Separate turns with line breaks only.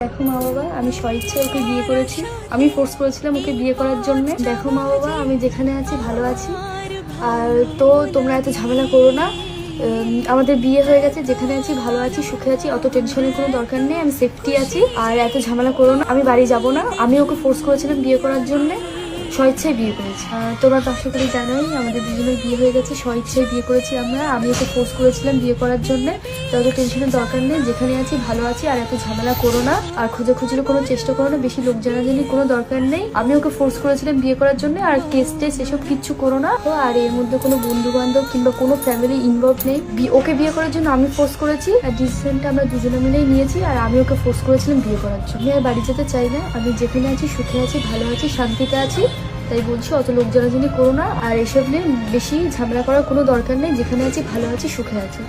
দেখো মা বাবা, আমি স্বইচ্ছায় ওকে বিয়ে করেছি। আমি ফোর্স করেছিলাম ওকে বিয়ে করার জন্য। দেখো মা বাবা, আমি যেখানে আছি ভালো আছি, আর তো তোমরা এত ঝামেলা করো না। আমাদের বিয়ে হয়ে গেছে, যেখানে আছি ভালো আছি, সুখে আছি, অত টেনশনের কোনো দরকার নেই। আমি সেফটি আছি, আর এত ঝামেলা করো না। আমি বাড়ি যাব না। আমি ওকে ফোর্স করেছিলাম বিয়ে করার জন্য, স্বইচ্ছায় বিয়ে করেছি। তোমরা তো আশা করি জানোই আমাদের দুজনের বিয়ে হয়ে গেছে, স্বইচ্ছায় বিয়ে করেছি আমরা। আমি ওকে ফোর্স করেছিলাম বিয়ে করার জন্য। তত টেনশনের দরকার নেই, যেখানে আছি ভালো আছি, আর এত ঝামেলা করো না, আর খোঁজাখুঁজির কোনো চেষ্টা করো না, বেশি লোক জানাজানি কোনো দরকার নেই। আমি ওকে ফোর্স করেছিলাম বিয়ে করার জন্য, আর কেস টেস এসব কিচ্ছু করো না। তো আর এর মধ্যে কোনো বন্ধু বান্ধব কিংবা কোনো ফ্যামিলি ইনভলভ নেই। ওকে বিয়ে করার জন্য আমি ফোর্স করেছি, আর ডিসিশনটা আমরা দুজনে মিলেই নিয়েছি। আর আমি ওকে ফোর্স করেছিলাম বিয়ে করার জন্য। আমি আর বাড়ি যেতে চাই না। আমি যেখানে আছি সুখে আছি, ভালো আছি, শান্তিতে আছি। তাই বলছি, অত লোক জানাজানি করো না, আর এসব নিয়ে বেশি ঝামেলা করার কোনো দরকার নেই। যেখানে আছি ভালো আছি, সুখে আছি।